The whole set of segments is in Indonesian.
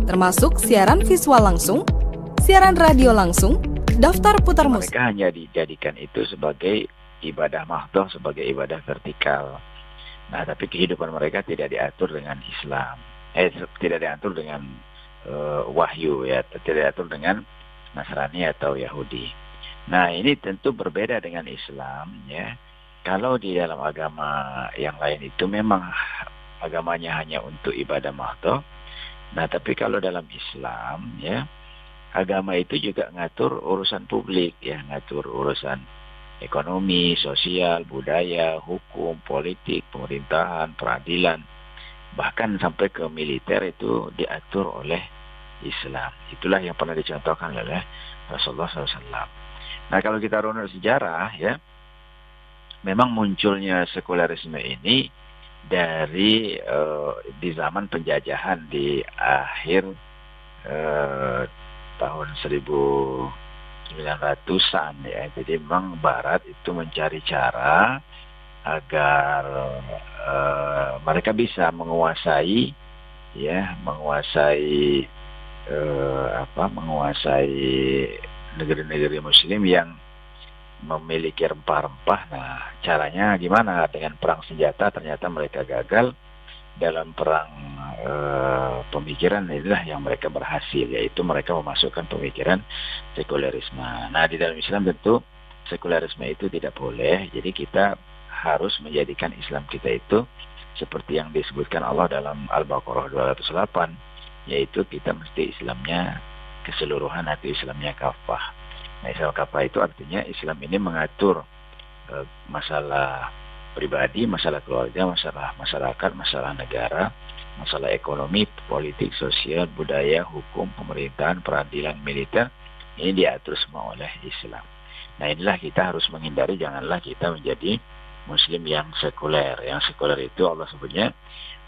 termasuk siaran visual langsung, siaran radio langsung, daftar putar musik. Mereka hanya dijadikan itu sebagai ibadah mahdhah, sebagai ibadah vertikal. Nah, tapi kehidupan mereka tidak diatur dengan Islam. Tidak diatur dengan wahyu ya, tidak diatur dengan Nasrani atau Yahudi. Nah, ini tentu berbeda dengan Islam ya. Kalau di dalam agama yang lain itu memang agamanya hanya untuk ibadah mahdhah. Nah, tapi kalau dalam Islam ya, agama itu juga ngatur urusan publik ya, ngatur urusan ekonomi, sosial, budaya, hukum, politik, pemerintahan, peradilan, bahkan sampai ke militer itu diatur oleh Islam. Itulah yang pernah dicontohkan oleh Rasulullah SAW. Nah, kalau kita runut sejarah ya, memang munculnya sekulerisme ini dari di zaman penjajahan di akhir tahun 1900-an ya. Jadi memang Barat itu mencari cara agar mereka bisa menguasai negeri-negeri Muslim yang memiliki rempah-rempah. Nah, caranya gimana? Dengan perang senjata. Ternyata mereka gagal dalam perang pemikiran. Inilah yang mereka berhasil, yaitu mereka memasukkan pemikiran sekulerisme. Nah, di dalam Islam tentu sekulerisme itu tidak boleh. Jadi kita harus menjadikan Islam kita itu seperti yang disebutkan Allah dalam Al-Baqarah 208, yaitu kita mesti Islamnya keseluruhan atau Islamnya kafah. Nah, Islam kafah itu artinya Islam ini mengatur masalah pribadi, masalah keluarga, masalah masyarakat, masalah negara, masalah ekonomi, politik, sosial, budaya, hukum, pemerintahan, peradilan, militer. Ini diatur semua oleh Islam. Nah, inilah kita harus menghindari, janganlah kita menjadi Muslim yang sekuler. Yang sekuler itu Allah sebutnya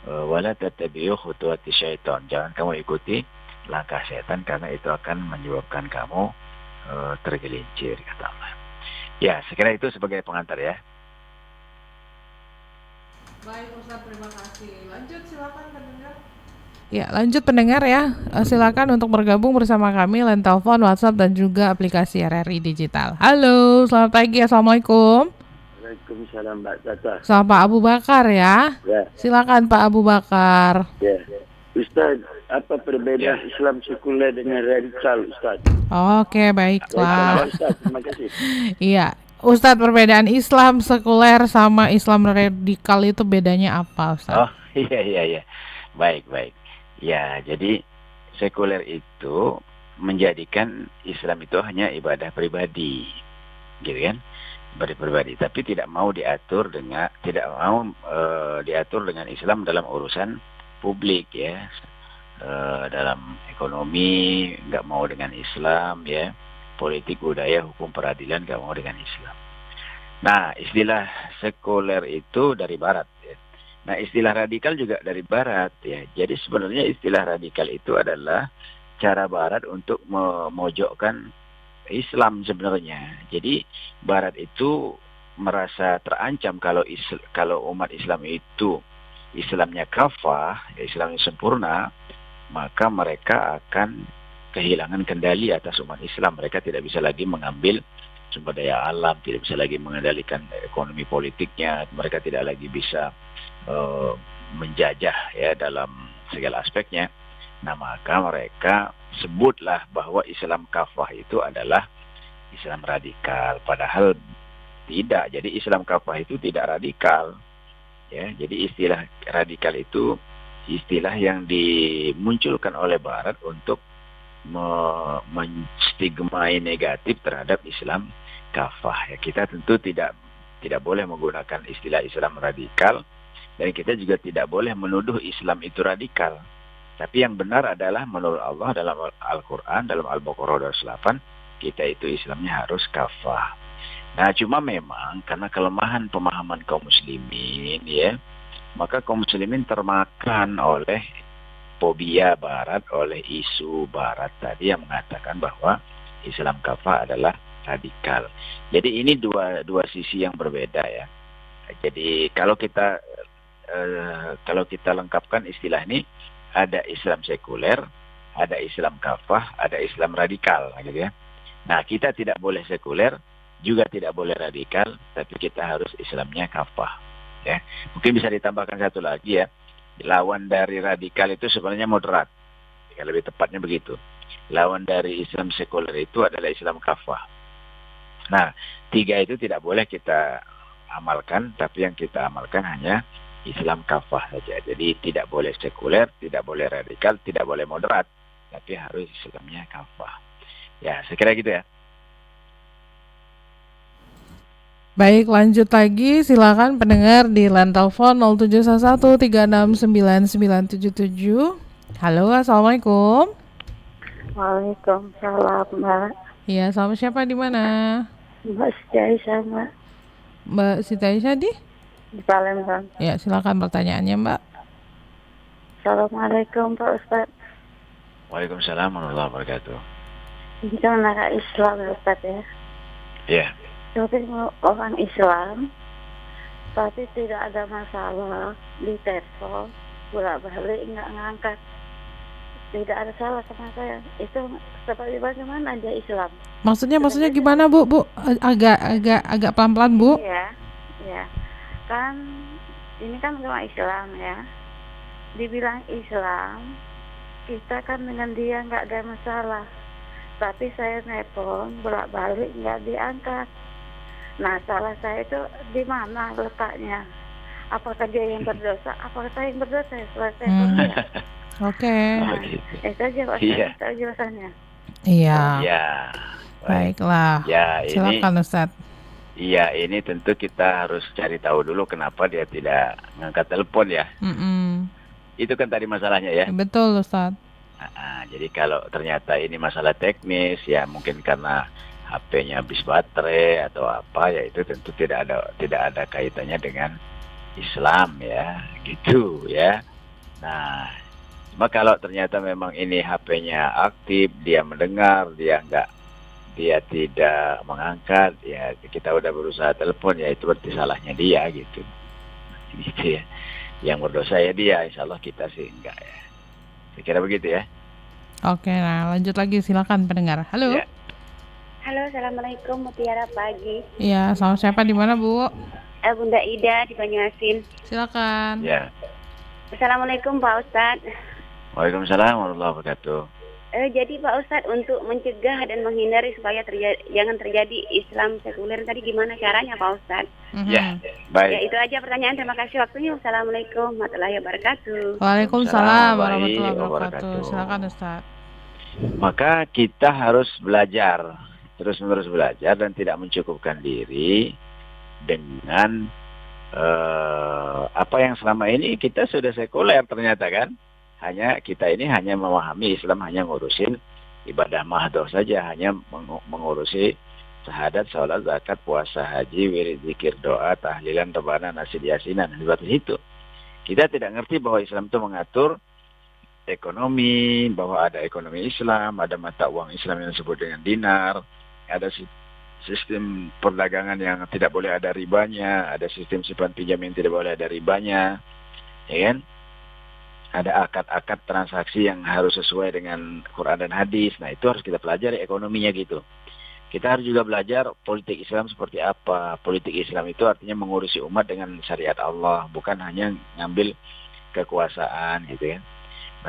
wala tattabi'u khutuwati syaitan. Jangan kamu ikuti langkah setan, karena itu akan menyebabkan kamu tergelincir, kata Allah. Ya, sekira itu sebagai pengantar ya. Baik Ustaz, terima kasih. Lanjut, silakan pendengar. Ya, lanjut pendengar ya. Silakan untuk bergabung bersama kami line telepon, WhatsApp dan juga aplikasi RRI Digital. Halo, selamat pagi. Assalamualaikum. Waalaikumsalam Mbak Tata. Sama Pak Abu Bakar ya. Ya. Silakan Pak Abu Bakar. Ya. Ustaz, apa perbedaan Islam sekuler dengan radikal, Ustaz? Oke, baiklah. Ustaz, terima kasih. Iya, Ustadz, perbedaan Islam sekuler sama Islam radikal itu bedanya apa, Ustadz? Oh, iya. Baik. Ya, jadi sekuler itu menjadikan Islam itu hanya ibadah pribadi, gitu kan? Ibadah pribadi, tapi tidak mau diatur dengan Islam dalam urusan publik ya. Dalam ekonomi nggak mau dengan Islam ya, politik, budaya, hukum, peradilan nggak mau dengan Islam. Nah, istilah sekuler itu dari Barat ya. Nah, istilah radikal juga dari Barat ya. Jadi sebenarnya istilah radikal itu adalah cara Barat untuk memojokkan Islam sebenarnya. Jadi Barat itu merasa terancam kalau umat Islam itu Islamnya kafah, Islamnya sempurna, maka mereka akan kehilangan kendali atas umat Islam. Mereka tidak bisa lagi mengambil sumber daya alam, tidak bisa lagi mengendalikan ekonomi politiknya, mereka tidak lagi bisa menjajah ya dalam segala aspeknya. Nah, maka mereka sebutlah bahwa Islam kafah itu adalah Islam radikal. Padahal tidak. Jadi Islam kafah itu tidak radikal. Ya, jadi istilah radikal itu istilah yang dimunculkan oleh Barat untuk menstigmai negatif terhadap Islam kafah. Ya, kita tentu tidak boleh menggunakan istilah Islam radikal, dan kita juga tidak boleh menuduh Islam itu radikal. Tapi yang benar adalah menurut Allah dalam Al-Quran, dalam Al-Baqarah 28, kita itu Islamnya harus kafah. Nah, cuma memang karena kelemahan pemahaman kaum muslimin ya, maka kaum muslimin termakan oleh fobia Barat, oleh isu Barat tadi yang mengatakan bahwa Islam kafah adalah radikal. Jadi ini dua sisi yang berbeda ya. Jadi kalau kita lengkapkan istilah ini, ada Islam sekuler, ada Islam kafah, ada Islam radikal, gitu ya. Nah, kita tidak boleh sekuler, juga tidak boleh radikal, tapi kita harus Islamnya kafah. Ya, mungkin bisa ditambahkan satu lagi ya. Lawan dari radikal itu sebenarnya moderat. Ya, lebih tepatnya begitu. Lawan dari Islam sekuler itu adalah Islam kafah. Nah, 3 itu tidak boleh kita amalkan, tapi yang kita amalkan hanya Islam kafah saja. Jadi tidak boleh sekuler, tidak boleh radikal, tidak boleh moderat, tapi harus Islamnya kafah. Ya, saya kira gitu ya. Baik, lanjut lagi. Silakan pendengar di line telepon 0711369977. Halo, assalamualaikum. Waalaikumsalam, Mbak. Iya, sama siapa di mana? Mbak Siti Aisyah, Mbak. Mbak Siti Aisyah di Palembang. Ya, silakan pertanyaannya, Mbak. Assalamualaikum, Pak Ustadz. Waalaikumsalam warahmatullahi wabarakatuh. Ini kan anak Islam ya, Ustadz ya. Ya. Tapi orang Islam, tapi tidak ada masalah di telepon, bolak-balik nggak ngangkat. Tidak ada salah sama saya. Itu seperti bagaimana dia Islam? Maksudnya gimana, Bu? Agak pelan-pelan, Bu. Iya, iya. Kan ini kan agama Islam ya. Dibilang Islam, kita kan dengan dia nggak ada masalah. Tapi saya nelpon bolak-balik nggak diangkat. Nah, salah saya itu di mana letaknya? Apakah dia yang berdosa? Apakah saya yang berdosa setelah saya dia? Oke. Nah, itu aja Pak, Iya. itu jelasannya. Iya. Ya. Baiklah. Ya, ini Silakan, Ustaz. iya, ini tentu kita harus cari tahu dulu kenapa dia tidak ngangkat telepon ya. Itu kan tadi masalahnya ya. Betul, Ustaz. Jadi kalau ternyata ini masalah teknis ya mungkin karena HP-nya habis baterai atau apa ya itu tentu tidak ada kaitannya dengan Islam ya, gitu ya. Nah, cuma kalau ternyata memang ini HP-nya aktif, dia mendengar, dia tidak mengangkat, ya kita udah berusaha telepon ya itu berarti salahnya dia gitu. Gitu ya. Yang berdosa ya dia, insya Allah kita sih enggak ya. Saya kira begitu ya. Oke, nah lanjut lagi, silakan pendengar. Halo. Ya. Halo, assalamualaikum, Mutiara pagi. Iya, sama siapa di mana, Bu? Bunda Ida di Banyuasin. Silakan. Ya. Assalamualaikum Pak Ustadz. Waalaikumsalam warahmatullahi wabarakatuh. Jadi Pak Ustadz, untuk mencegah dan menghindari supaya jangan terjadi Islam sekuler tadi gimana caranya Pak Ustadz? Ya, baik. Ya, itu aja pertanyaan. Terima kasih waktunya. Assalamualaikum warahmatullahi wabarakatuh. Waalaikumsalam warahmatullahi warahmatullahi wabarakatuh. wabarakatuh. Silakan, Ustaz. Maka kita harus belajar, terus-menerus belajar dan tidak mencukupkan diri dengan apa yang selama ini kita sudah sekuler ternyata kan. Kita ini hanya memahami Islam, hanya ngurusin ibadah mahdoh saja, hanya mengurusi syahadat, sholat, zakat, puasa, haji, wirid, zikir, doa, tahlilan, rebana, nasid, yasinan, seperti itu. Kita tidak ngerti bahwa Islam itu mengatur ekonomi, bahwa ada ekonomi Islam, ada mata uang Islam yang disebut dengan dinar, ada sistem perdagangan yang tidak boleh ada ribanya, ada sistem simpan pinjam yang tidak boleh ada ribanya, ya kan? Ada akad-akad transaksi yang harus sesuai dengan Quran dan hadis. Nah, itu harus kita pelajari ekonominya gitu. Kita harus juga belajar politik Islam seperti apa. Politik Islam itu artinya mengurusi umat dengan syariat Allah, bukan hanya ngambil kekuasaan gitu kan.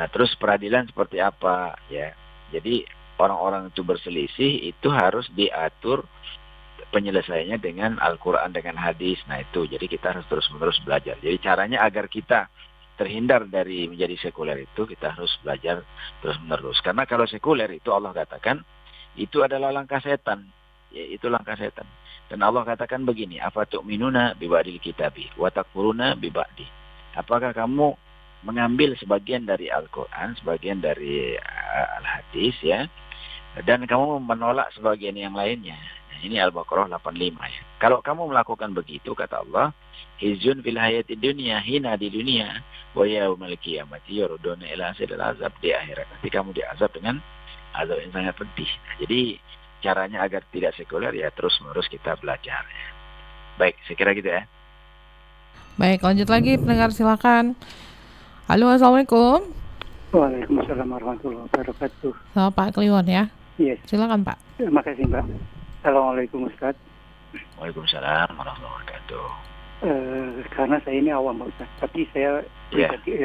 Nah, terus peradilan seperti apa ya. Jadi orang-orang itu berselisih itu harus diatur penyelesaiannya dengan Al-Quran, dengan hadis. Nah, itu jadi kita harus terus-menerus belajar. Jadi caranya agar kita terhindar dari menjadi sekuler itu kita harus belajar terus-menerus. Karena kalau sekuler itu Allah katakan itu adalah langkah setan. Ya, itu langkah setan. Dan Allah katakan begini, afatu'minuna biba'dil kitabi wa takfuruna biba'di. Apakah kamu mengambil sebagian dari Al-Quran, sebagian dari Al-Hadis ya, dan kamu menolak sebagian yang lainnya. Nah, ini Al-Baqarah 85 ya. Kalau kamu melakukan begitu, kata Allah, hizun fil hayati dunia, hina di dunia, wa yaumal qiyamati yurduna ila asyadil azab, di akhirat nanti kamu diazab dengan azab yang sangat pedih. Nah, jadi caranya agar tidak sekuler ya terus-menerus kita belajar ya. Baik, saya kira gitu ya. Baik, lanjut lagi pendengar, silakan. Halo, assalamualaikum. Waalaikumsalam warahmatullahi wabarakatuh. Sama Pak Kliwon ya. Yes, Silakan Pak. terima kasih Mbak. Assalamualaikum Ustaz. Waalaikumsalam warahmatullahi wabarakatuh. Karena saya ini awam Ustaz, tapi saya pribadi,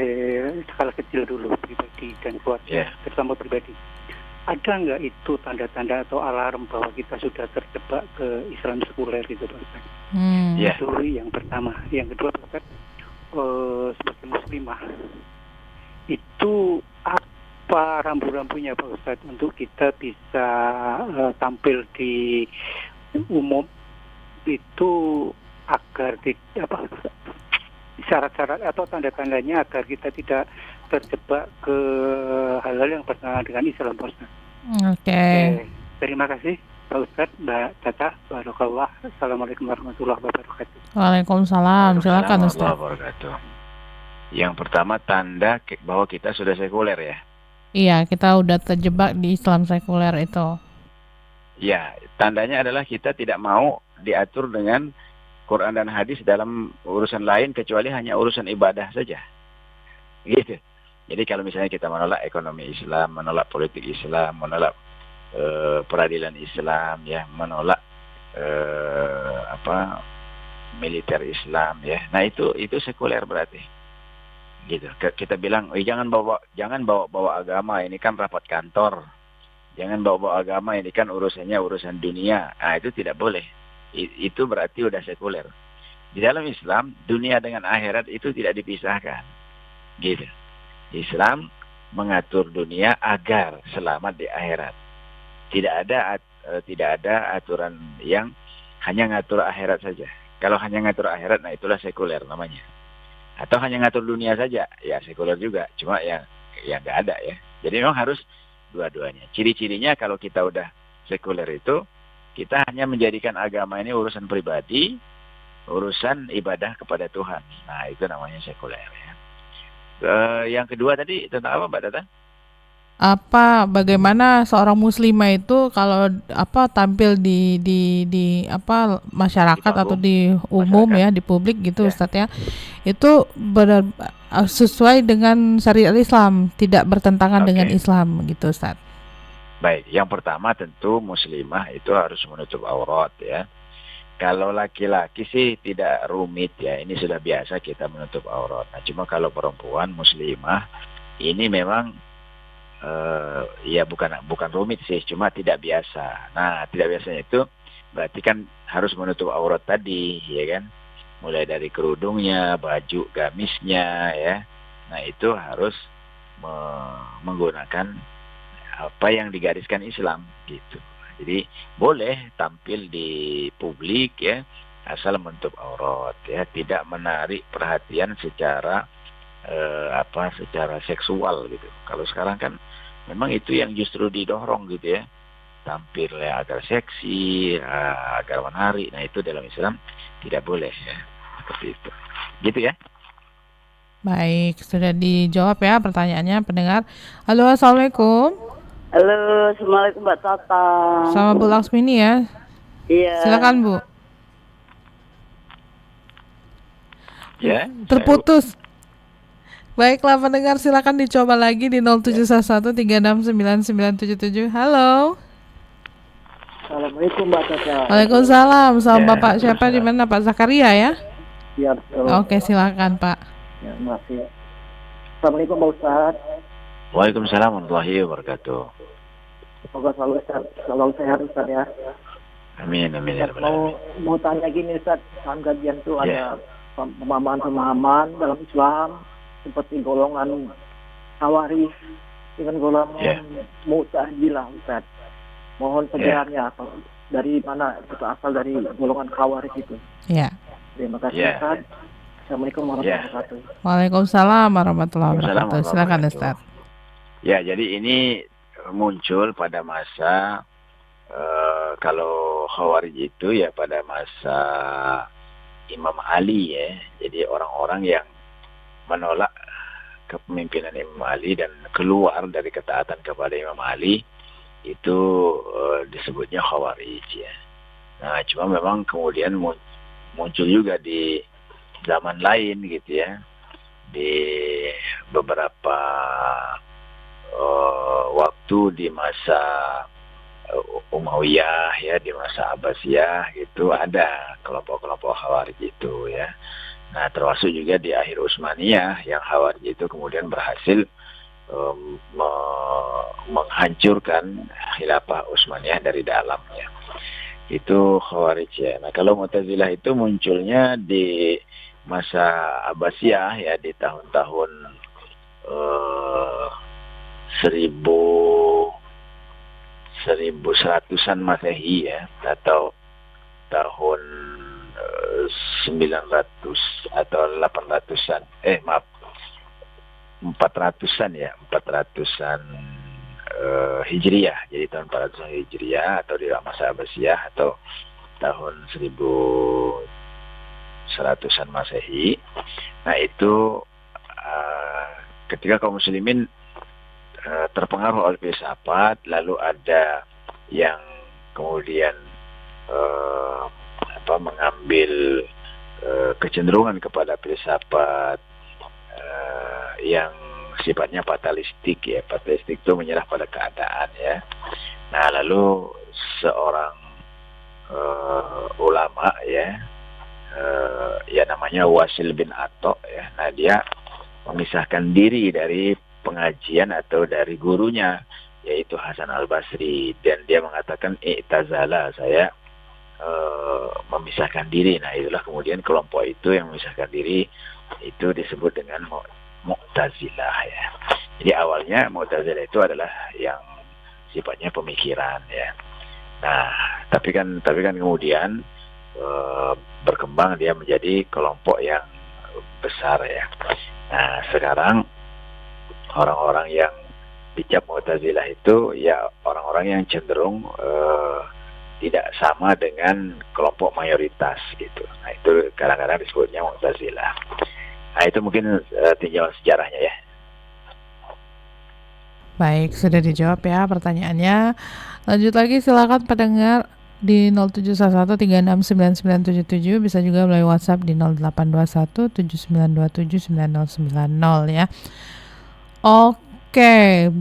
skala kecil dulu pribadi dan keluarga, terutama pribadi. Ada nggak itu tanda-tanda atau alarm bahwa kita sudah terjebak ke Islam sekuler gitu Pak Ustaz? Itu yang pertama. Yang kedua Pak Ustaz, sebagai muslimah, itu apa rambu-rambunya Pak Ustaz untuk kita bisa tampil di umum itu agar syarat-syarat atau tanda-tandanya agar kita tidak terjebak ke hal-hal yang bertentangan dengan Islam Pak Ustaz. Oke. Terima kasih Pak Ustaz, Mbak Tata, Barakallah. Assalamualaikum warahmatullahi wabarakatuh. Waalaikumsalam. Silakan Ustaz. Warahmatullahi wabarakatuh. Yang pertama tanda bahwa kita sudah sekuler ya. Iya, kita udah terjebak di Islam sekuler itu. Ya, tandanya adalah kita tidak mau diatur dengan Quran dan hadis dalam urusan lain kecuali hanya urusan ibadah saja. Gitu. Jadi kalau misalnya kita menolak ekonomi Islam, menolak politik Islam, menolak peradilan Islam, ya, menolak militer Islam, ya. Nah itu sekuler berarti. Gitu. Kita bilang, jangan bawa agama, ini kan rapat kantor. Jangan bawa agama, ini kan urusan dunia. Nah itu tidak boleh. Itu berarti udah sekuler. Di dalam Islam, dunia dengan akhirat itu tidak dipisahkan. Gitu. Islam mengatur dunia agar selamat di akhirat. Tidak ada aturan yang hanya ngatur akhirat saja. Kalau hanya ngatur akhirat, nah itulah sekuler namanya. Atau hanya ngatur dunia saja, ya sekuler juga. Cuma ya nggak ada ya. Jadi memang harus dua-duanya. Ciri-cirinya kalau kita udah sekuler itu, kita hanya menjadikan agama ini urusan pribadi, urusan ibadah kepada Tuhan. Nah itu namanya sekuler ya. Yang kedua tadi tentang apa Mbak Tata? Bagaimana seorang muslimah itu kalau tampil di masyarakat atau di umum ya, di publik gitu Ustaz ya. Itu benar sesuai dengan syariat Islam, tidak bertentangan dengan Islam gitu Ustaz. Baik, yang pertama tentu muslimah itu harus menutup aurat ya. Kalau laki-laki sih tidak rumit ya, ini sudah biasa kita menutup aurat. Nah, cuma kalau perempuan muslimah ini memang ya bukan rumit sih, cuma tidak biasa. Nah, tidak biasanya itu berarti kan harus menutup aurat tadi, ya kan? Mulai dari kerudungnya, baju gamisnya, ya. Nah, itu harus menggunakan apa yang digariskan Islam, gitu. Jadi boleh tampil di publik ya, asal menutup aurat ya, tidak menarik perhatian secara secara seksual gitu. Kalau sekarang kan memang itu yang justru didorong gitu ya, tampilnya agar seksi, agar menarik. Nah itu dalam Islam tidak boleh ya, seperti itu. Gitu ya. Baik, sudah dijawab ya pertanyaannya pendengar. Halo, assalamualaikum. Halo, assalamualaikum Mbak Tata. Sama Bu Laksmini ya. Iya. Silakan Bu. Ya. Terputus. Baiklah pendengar, silakan dicoba lagi di 0711369977. Halo. Assalamualaikum Mbak Tata. Waalaikumsalam. Sama Bapak siapa di mana? Pak Zakaria ya? Ya, Oke, silakan Pak. Ya, makasih. Assalamualaikum Pak Ustaz. Waalaikumsalam warahmatullahi wabarakatuh. Semoga selalu sehat Ustaz ya. Amin amin ya rabbal alamin. Mau tanya gini Ustaz, dalam kajian tuh ada pemahaman dalam Islam seperti golongan Khawarij dengan golongan Mu'tazilah Ustaz. Mohon penjelasannya dari mana itu asal dari golongan Khawarij itu. Ya. Terima kasih Ustaz. Assalamualaikum warahmatullahi wabarakatuh. Waalaikumsalam warahmatullahi wabarakatuh. Silakan Ustaz. Ya, jadi ini muncul pada masa kalau Khawarij itu ya pada masa Imam Ali ya. Jadi orang-orang yang menolak kepemimpinan Imam Ali dan keluar dari ketaatan kepada Imam Ali itu disebutnya Khawarij ya. Nah, cuma memang kemudian muncul juga di zaman lain gitu ya. Di beberapa waktu di masa Umayyah ya, di masa Abbasiyah itu ada kelompok-kelompok Khawarij itu ya. Nah, termasuk juga di akhir Utsmaniyah yang Khawarij itu kemudian berhasil menghancurkan khilafah Utsmaniyah dari dalam ya. Itu Khawarij ya. Nah, kalau Mu'tazilah itu munculnya di masa Abbasiyah ya, di tahun-tahun 1100-an Masehi ya, atau tahun 900 atau 800-an 400-an ya, 400-an Hijriyah. Jadi tahun 400-an Hijriyah atau di masa Abbasiyah atau tahun 1100-an Masehi. Nah, itu ketika kaum muslimin terpengaruh oleh filsafat, lalu ada yang kemudian mengambil kecenderungan kepada filsafat yang sifatnya fatalistik ya. Fatalistik itu menyerah pada keadaan ya. Nah, lalu seorang ulama ya, ya namanya Wasil bin Atok ya. Nah, dia memisahkan diri dari pengajian atau dari gurunya, yaitu Hasan Al-Basri, dan dia mengatakan i'tazala, saya memisahkan diri. Nah, itulah kemudian kelompok itu yang memisahkan diri itu disebut dengan Mu'tazilah ya. Jadi awalnya Mu'tazilah itu adalah yang sifatnya pemikiran ya. Nah, tapi kan kemudian berkembang dia menjadi kelompok yang besar ya. Nah, sekarang orang-orang yang dicap Mu'tazilah itu ya orang-orang yang cenderung tidak sama dengan kelompok mayoritas gitu. Nah, itu kadang-kadang disebutnya Mu'tazilah. Nah, itu mungkin tinjauan sejarahnya ya. Baik, sudah dijawab ya pertanyaannya. Lanjut lagi, silakan pendengar di 0711369977, bisa juga melalui WhatsApp di 082179279090 ya. Oke,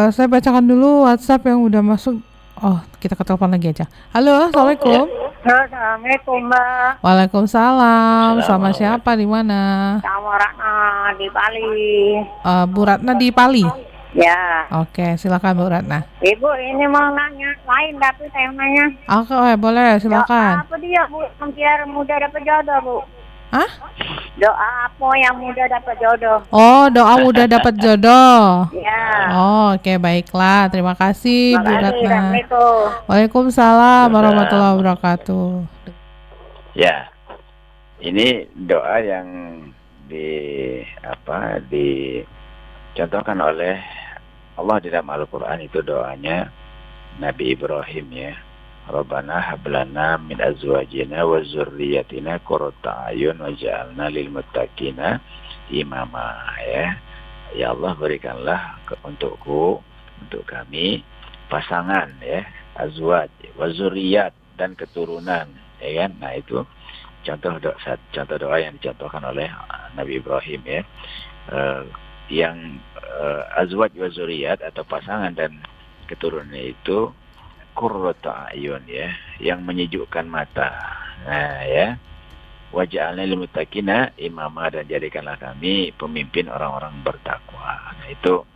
saya bacakan dulu WhatsApp yang udah masuk. Oh, kita ke telepon lagi aja. Halo, Assalamualaikum. Assalamualaikum, Mbak. Waalaikumsalam. Sama siapa, di mana? Sama Ratna di Bali. Bu Ratna di Pali? Ya. Oke, silakan Bu Ratna. Ibu, ini mau nanya lain tapi temanya. Oke, boleh, silakan. Doa apa dia, Bu? Biar mudah dapat jodoh, Bu. Hah? Doa apa yang mudah dapat jodoh? Oh, doa mudah dapat jodoh. Ya. Oh, oke, baiklah. Terima kasih, Bu Ratna. Assalamualaikum. Waalaikumsalam warahmatullahi wabarakatuh. Ya, ini doa yang dicontohkan oleh Allah di dalam Al-Quran. Itu doanya Nabi Ibrahim ya. Rabbana hablana min azwajina wa zurriyatina qurrata a'yun waj'alna lil muttaqina imama ya. Ya Allah, berikanlah untuk kami pasangan ya, azwaj wa zurriyat, dan keturunan ya kan. Nah, itu contoh doa yang dicontohkan oleh Nabi Ibrahim ya. Yang azwaj wa zurriyat atau pasangan dan keturunan itu qurrata a'yun ya, yang menyejukkan mata. Nah ya, waj'alna lil muttaqina imama, dan jadikanlah kami pemimpin orang-orang bertakwa. Nah, itu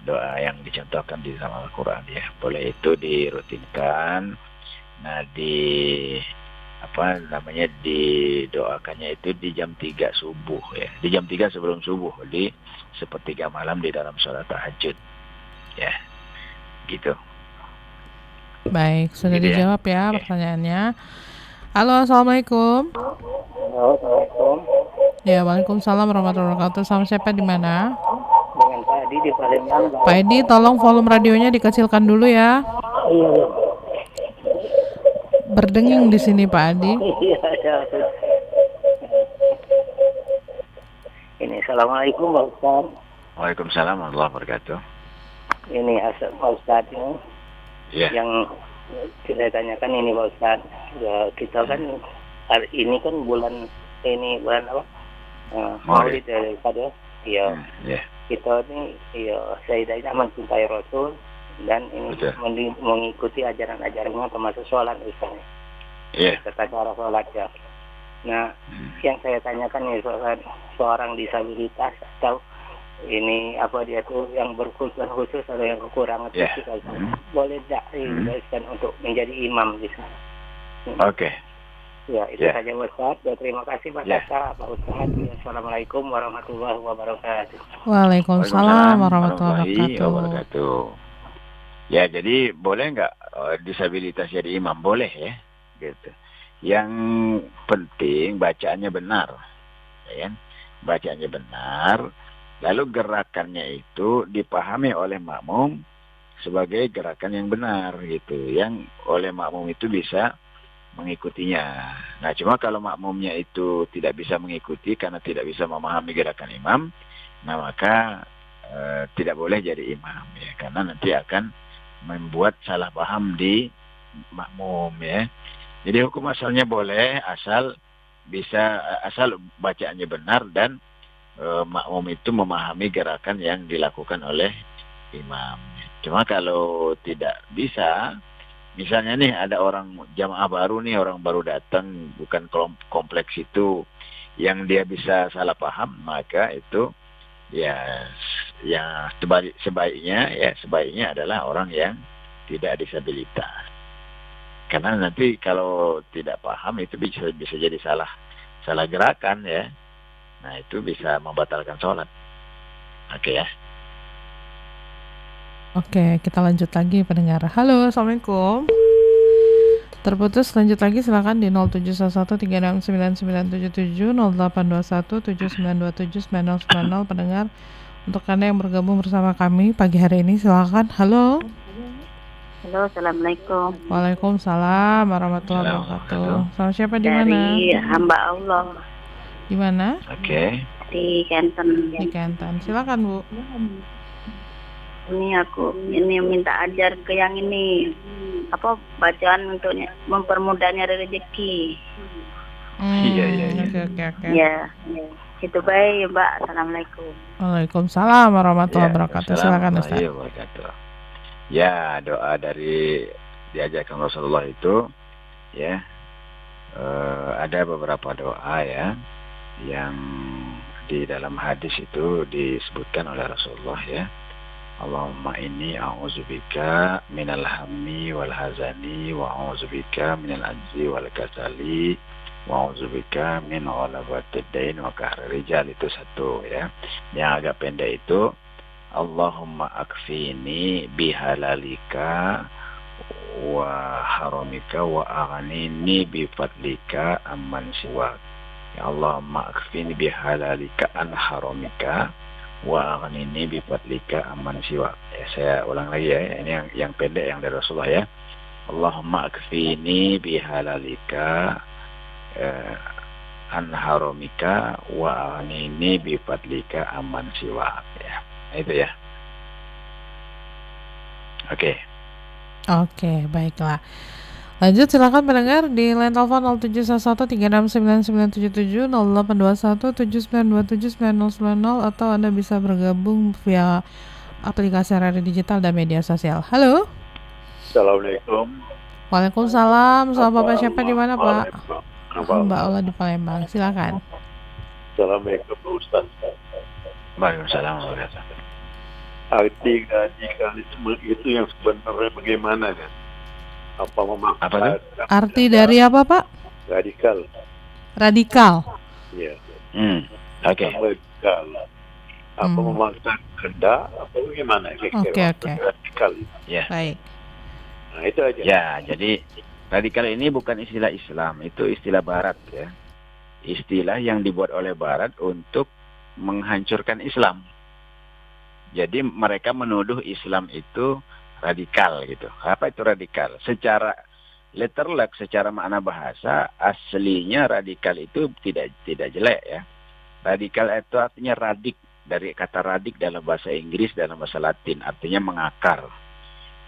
doa yang dicontohkan di dalam Al-Quran ya. Boleh itu dirutinkan. Nah, didoakannya itu di jam 3 subuh ya. Di jam 3 sebelum subuh, di sepertiga malam di dalam sholat tahajud. Ya. Gitu. Baik, sudah dijawab ya pertanyaannya. Halo, Assalamualaikum. Halo, Assalamualaikum. Ya, waalaikumsalam warahmatullahi wabarakatuh. Sama siapa, di mana? Dengan Pak Edi di Palembang. Pak Edi, tolong volume radionya dikecilkan dulu ya. Iya. Berdenging di sini, Pak Edi. Iya. Ini Assalamualaikum, Pak Ustaz. Waalaikumsalam warahmatullahi wabarakatuh. Ini Pak Ustaz ini. Yeah. Yang saya tanyakan ini, Pak Ustaz, ya, kita kan hari ini kan bulan apa? Maulid ya, Ustaz ya. Iya. Kita ini saya tidak mencintai Rasul dan ini mengikuti ajaran-ajarannya termasuk sholat misalnya. Serta cara sholat ya. Nah, yang saya tanyakan nih seorang disabilitas atau ini apa dia tuh yang berkebutuhan khusus atau yang kekurangan fisik, boleh tidak dijelaskan untuk menjadi imam di sana? Oke. Ya, itu saja Ustaz. Ya, terima kasih Pak Tata, Pak Ustaz. Assalamualaikum warahmatullahi wabarakatuh. Waalaikumsalam warahmatullahi wabarakatuh. Ya, jadi boleh nggak disabilitas jadi imam? Boleh ya, gitu. Yang penting bacaannya benar, ya kan? Bacaannya benar, lalu gerakannya itu dipahami oleh makmum sebagai gerakan yang benar, gitu. Yang oleh makmum itu bisa mengikutinya. Nah, cuma kalau makmumnya itu tidak bisa mengikuti karena tidak bisa memahami gerakan imam, nah maka tidak boleh jadi imam, ya, karena nanti akan membuat salah paham di makmum, ya. Jadi hukum asalnya boleh asal bacaannya benar dan makmum itu memahami gerakan yang dilakukan oleh imam. Cuma kalau tidak bisa, misalnya nih ada orang jamaah baru nih, orang baru datang bukan kompleks itu, yang dia bisa salah paham, maka itu sebaiknya adalah orang yang tidak disabilitas. Karena nanti kalau tidak paham itu bisa jadi salah gerakan, ya. Nah, itu bisa membatalkan sholat. Oke ya. Oke, kita lanjut lagi pendengar. Halo, Assalamualaikum. Terputus, lanjut lagi silakan di 0711369977, 082179279090 pendengar. Untuk Anda yang bergabung bersama kami pagi hari ini silakan. Halo. Halo, assalamualaikum. Waalaikumsalam warahmatullahi wabarakatuh. Sama siapa di mana? Dari hamba Allah. Di mana? Oke. Di Kenten. Di Kenten. Silakan Bu. Ini aku minta ajar ke yang ini bacaan untuk mempermudahnya rezeki. Iya. Oke. Ya. Itu baik, Mbak. Assalamualaikum. Waalaikumsalam warahmatullahi wabarakatuh. Silakan Ustaz. Ya, doa dari diajarkan Rasulullah itu, ya, ada beberapa doa ya, yang di dalam hadis itu disebutkan oleh Rasulullah, ya. Allahumma inni a'udzubika minal hammi wal hazani wa a'udzubika minal ajzi wal kasali wa a'udzubika min ghalabatid dain wa qahri rijal. Itu satu, ya. Yang agak pendek itu Allahumma akfini bihalalika wa haramika wa aghnini bifadlika amman siwak. Ya Allahumma akfini bihalalika an haramika wa aghnini bifadlika amman siwak. Ya, saya ulang lagi ya. Ini yang pendek yang dari Rasulullah, ya. Allahumma akfini bihalalika an haramika wa aghnini bifadlika amman siwak, ya. Itu ya. Oke, baiklah. Lanjut silakan pendengar di line telepon 0711369977, 082179279090, atau Anda bisa bergabung via aplikasi RRI Digital dan media sosial. Halo. Assalamualaikum. Waalaikumsalam. Sama Bapak siapa di mana, Pak? Mbak Allah di Palembang. Silakan. Assalamualaikum Ustaz. Waalaikumsalam warahmatullahi. Arti radikalisme itu yang sebenarnya bagaimana kan? Apa memaksa? Arti dari apa, Pak? Radikal. Iya. Oke. Radikal. Apa memaksa kehendak? Apa bagaimana? Oke. Radikal. Ya. Baik. Nah, itu aja. Ya, jadi radikal ini bukan istilah Islam, itu istilah Barat, ya. Istilah yang dibuat oleh Barat untuk menghancurkan Islam. Jadi mereka menuduh Islam itu radikal gitu. Apa itu radikal? Secara letterlek, secara makna bahasa, aslinya radikal itu tidak jelek, ya. Radikal itu artinya radik, dari kata radik dalam bahasa Inggris, dalam bahasa Latin, artinya mengakar.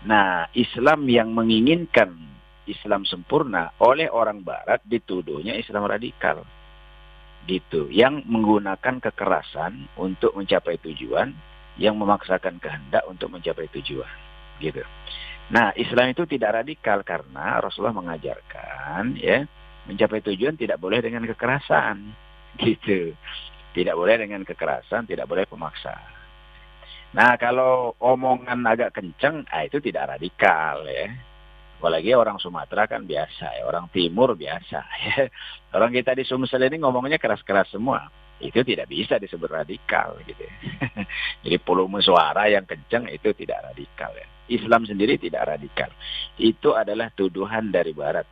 Nah, Islam yang menginginkan Islam sempurna oleh orang Barat dituduhnya Islam radikal. gitu, yang menggunakan kekerasan untuk mencapai tujuan, yang memaksakan kehendak untuk mencapai tujuan, gitu. Nah, Islam itu tidak radikal karena Rasulullah mengajarkan ya, mencapai tujuan tidak boleh dengan kekerasan, gitu. Tidak boleh dengan kekerasan, tidak boleh pemaksaan. Nah, kalau omongan agak kenceng, itu tidak radikal ya. Apalagi orang Sumatera kan biasa ya, orang Timur biasa ya. Orang kita di Sumsel ini ngomongnya keras-keras semua. Itu tidak bisa disebut radikal gitu. Jadi volume suara yang kencang itu tidak radikal ya. Islam sendiri tidak radikal. Itu adalah tuduhan dari Barat.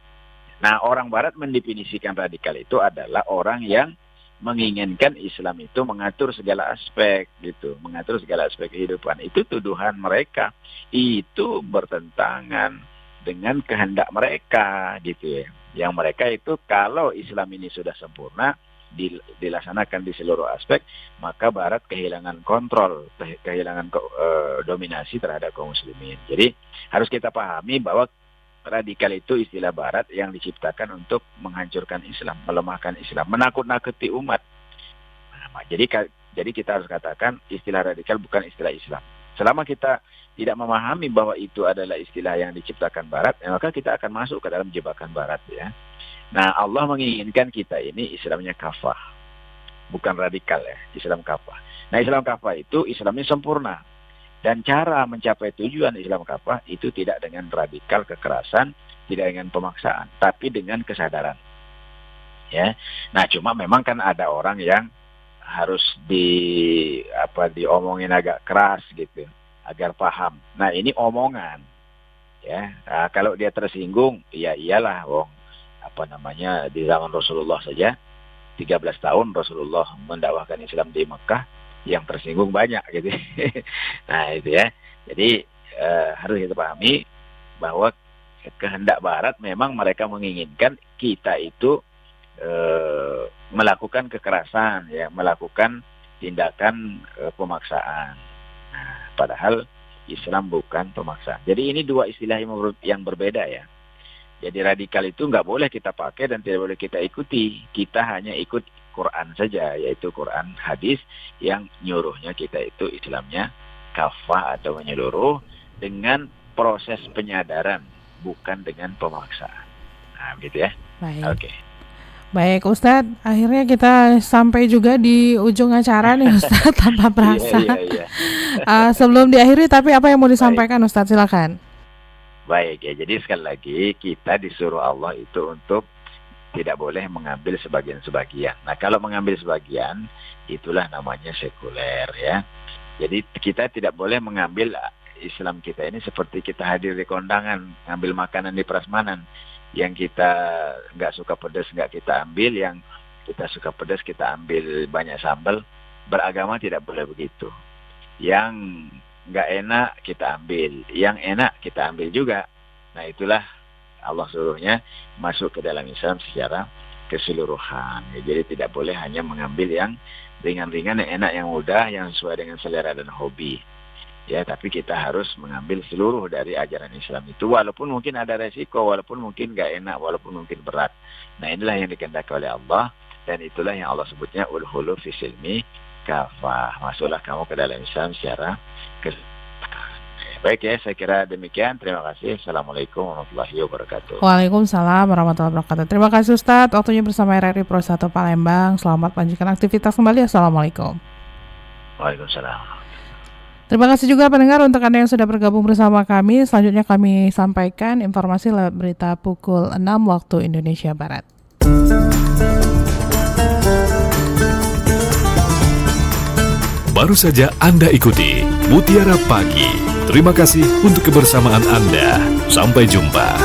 Nah, orang Barat mendefinisikan radikal itu adalah orang yang menginginkan Islam itu mengatur segala aspek gitu, mengatur segala aspek kehidupan. Itu tuduhan mereka. Itu bertentangan dengan kehendak mereka gitu ya. Yang mereka itu kalau Islam ini sudah sempurna dilaksanakan di seluruh aspek, maka Barat kehilangan kontrol, kehilangan dominasi terhadap kaum muslimin. Jadi harus kita pahami bahwa radikal itu istilah Barat yang diciptakan untuk menghancurkan Islam, melemahkan Islam, menakut-nakuti umat. Nah, jadi kita harus katakan istilah radikal bukan istilah Islam. Selama kita tidak memahami bahwa itu adalah istilah yang diciptakan Barat, maka kita akan masuk ke dalam jebakan Barat ya. Nah, Allah menginginkan kita ini Islamnya kafah, bukan radikal ya, Islam kafah. Nah, Islam kafah itu Islamnya sempurna. Dan cara mencapai tujuan Islam kafah itu tidak dengan radikal kekerasan, tidak dengan pemaksaan, tapi dengan kesadaran. Ya. Nah, cuma memang kan ada orang yang harus diomongin agak keras gitu agar paham. Nah, ini omongan. Ya. Nah, kalau dia tersinggung, ya iyalah di zaman Rasulullah saja 13 tahun Rasulullah mendakwahkan Islam di Mekah, yang tersinggung banyak gitu. Nah, itu ya. Jadi harus kita pahami bahwa kehendak Barat memang mereka menginginkan kita itu melakukan kekerasan ya, melakukan tindakan pemaksaan. Nah, padahal Islam bukan pemaksaan. Jadi ini dua istilah yang berbeda ya. Jadi radikal itu nggak boleh kita pakai dan tidak boleh kita ikuti. Kita hanya ikut Quran saja, yaitu Quran hadis yang nyuruhnya kita itu Islamnya kafah atau menyeluruh dengan proses penyadaran, bukan dengan pemaksaan. Nah, gitu ya. Baik. Oke. Baik, Ustadz, akhirnya kita sampai juga di ujung acara nih, Ustadz, tanpa berasa. Iya. Sebelum diakhiri, tapi apa yang mau disampaikan, Ustadz? Silakan. Baik ya, jadi sekali lagi kita disuruh Allah itu untuk tidak boleh mengambil sebagian-sebagian. Nah, kalau mengambil sebagian, itulah namanya sekuler ya. Jadi kita tidak boleh mengambil Islam kita ini seperti kita hadir di kondangan, ngambil makanan di prasmanan. Yang kita nggak suka pedas nggak kita ambil, yang kita suka pedas kita ambil banyak sambal. Beragama tidak boleh begitu. Yang nggak enak kita ambil, yang enak kita ambil juga. Nah, itulah Allah suruhnya masuk ke dalam Islam secara keseluruhan. Ya, jadi tidak boleh hanya mengambil yang ringan-ringan, yang enak, yang mudah, yang sesuai dengan selera dan hobi. Ya, tapi kita harus mengambil seluruh dari ajaran Islam itu, walaupun mungkin ada resiko, walaupun mungkin gak enak, walaupun mungkin berat. Nah, inilah yang dikehendaki oleh Allah, dan itulah yang Allah sebutnya udkhulu fi silmi kafah. Masuklah kamu ke dalam Islam secara baik ya, saya kira demikian. Terima kasih. Assalamualaikum warahmatullahi wabarakatuh. Waalaikumsalam warahmatullahi wabarakatuh. Terima kasih Ustadz, waktunya bersama RRI Pro 1 Palembang. Selamat lanjutkan aktivitas kembali. Assalamualaikum. Waalaikumsalam. Terima kasih juga pendengar untuk Anda yang sudah bergabung bersama kami. Selanjutnya kami sampaikan informasi lewat berita pukul 6 waktu Indonesia Barat. Baru saja Anda ikuti Mutiara Pagi. Terima kasih untuk kebersamaan Anda. Sampai jumpa.